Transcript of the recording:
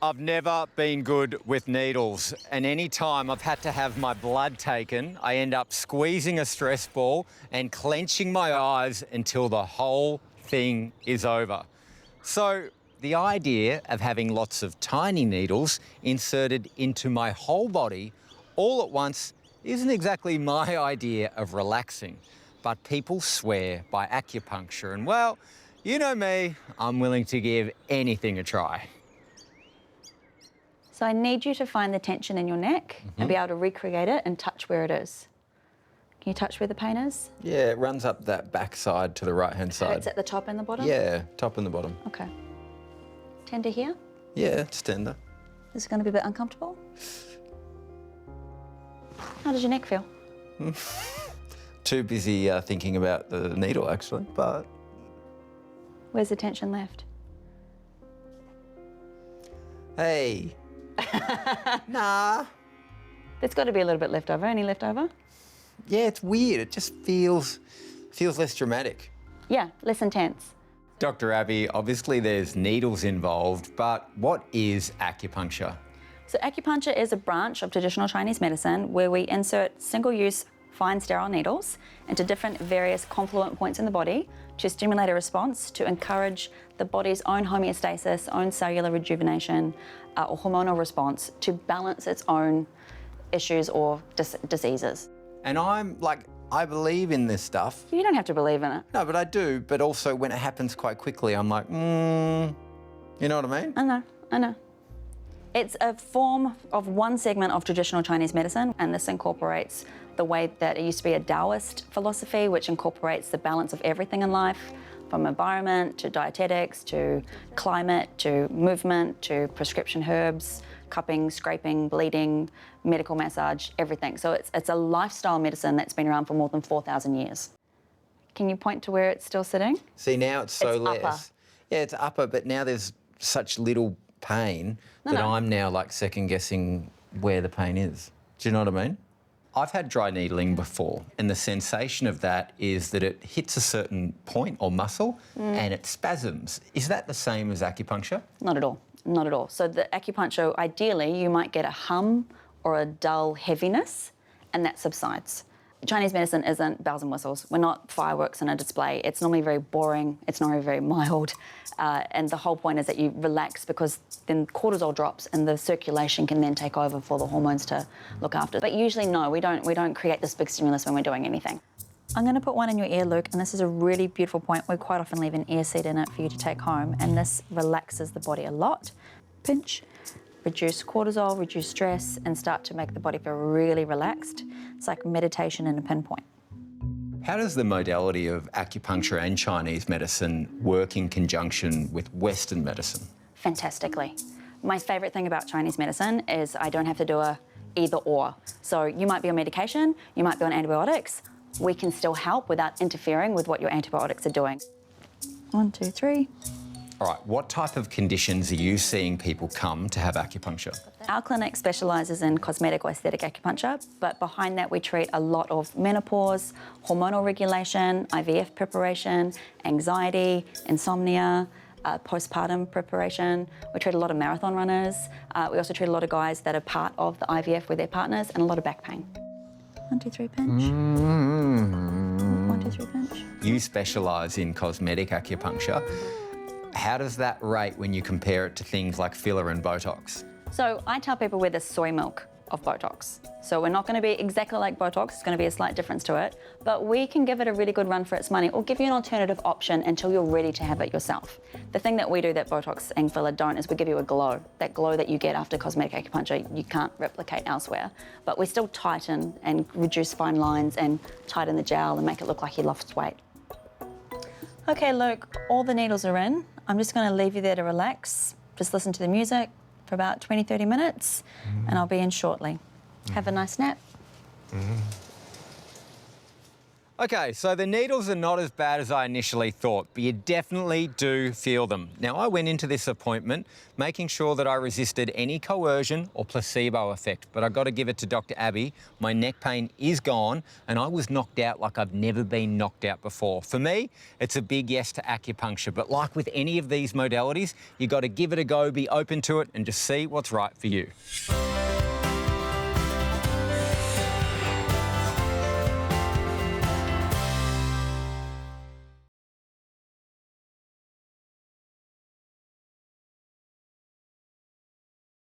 I've never been good with needles, and any time I've had to have my blood taken, I end up squeezing a stress ball and clenching my eyes until the whole thing is over. So the idea of having lots of tiny needles inserted into my whole body all at once isn't exactly my idea of relaxing, but people swear by acupuncture, and well, you know me, I'm willing to give anything a try. So I need you to find the tension in your neck and be able to recreate it and touch where it is. Can you touch where the pain is? Yeah, it runs up that back side to the right-hand side. It's at the top and the bottom? Yeah, top and the bottom. Okay. Tender here? Yeah, it's tender. Is it going to be a bit uncomfortable? How does your neck feel? Too busy thinking about the needle, actually, but... Where's the tension left? Hey. Nah. There's got to be a little bit left over. Any left over? Yeah, it's weird. It just feels less dramatic. Yeah, less intense. Dr. Abbie, obviously there's needles involved, but what is acupuncture? So acupuncture is a branch of traditional Chinese medicine where we insert single-use fine sterile needles into different various confluent points in the body to stimulate a response to encourage the body's own homeostasis, own cellular rejuvenation or hormonal response to balance its own issues or diseases. And I believe in this stuff. You don't have to believe in it. No, but I do. But also when it happens quite quickly, I'm like, you know what I mean? I know. It's a form of one segment of traditional Chinese medicine, and this incorporates the way that it used to be a Taoist philosophy, which incorporates the balance of everything in life, from environment to dietetics to climate to movement to prescription herbs, cupping, scraping, bleeding, medical massage, everything. So it's a lifestyle medicine that's been around for more than 4,000 years. Can you point to where it's still sitting? See, now it's so less. Upper. Yeah, it's upper, but now there's such little pain that I'm now like second guessing where the pain is. Do you know what I mean? I've had dry needling before, and the sensation of that is that it hits a certain point or muscle and it spasms. Is that the same as acupuncture? Not at all. Not at all. So the acupuncture, ideally, you might get a hum or a dull heaviness, and that subsides. Chinese medicine isn't bells and whistles. We're not fireworks in a display. It's normally very boring. It's normally very mild. And the whole point is that you relax, because then cortisol drops and the circulation can then take over for the hormones to look after. But usually, no, we don't create this big stimulus when we're doing anything. I'm going to put one in your ear, Luke, and this is a really beautiful point. We quite often leave an ear seed in it for you to take home, and this relaxes the body a lot. Pinch, reduce cortisol, reduce stress, and start to make the body feel really relaxed. It's like meditation in a pinpoint. How does the modality of acupuncture and Chinese medicine work in conjunction with Western medicine? Fantastically. My favourite thing about Chinese medicine is I don't have to do a either or. So you might be on medication, you might be on antibiotics. We can still help without interfering with what your antibiotics are doing. 1, 2, 3. All right, what type of conditions are you seeing people come to have acupuncture? Our clinic specialises in cosmetic or aesthetic acupuncture, but behind that we treat a lot of menopause, hormonal regulation, IVF preparation, anxiety, insomnia, postpartum preparation. We treat a lot of marathon runners. We also treat a lot of guys that are part of the IVF with their partners, and a lot of back pain. 1, 2, 3, pinch. 1, 2, 3, pinch. You specialise in cosmetic acupuncture. How does that rate when you compare it to things like filler and Botox? So I tell people we're the soy milk of Botox. So we're not going to be exactly like Botox, it's going to be a slight difference to it, but we can give it a really good run for its money or give you an alternative option until you're ready to have it yourself. The thing that we do that Botox and filler don't is we give you a glow. That glow that you get after cosmetic acupuncture, you can't replicate elsewhere. But we still tighten and reduce fine lines and tighten the gel and make it look like you lost weight. Okay, Luke, all the needles are in. I'm just going to leave you there to relax. Just listen to the music for about 20, 30 minutes, and I'll be in shortly. Have a nice nap. Okay, so the needles are not as bad as I initially thought, but you definitely do feel them. Now, I went into this appointment making sure that I resisted any coercion or placebo effect, but I've got to give it to Dr. Abbie. My neck pain is gone, and I was knocked out like I've never been knocked out before. For me, it's a big yes to acupuncture, but like with any of these modalities, you've got to give it a go, be open to it, and just see what's right for you.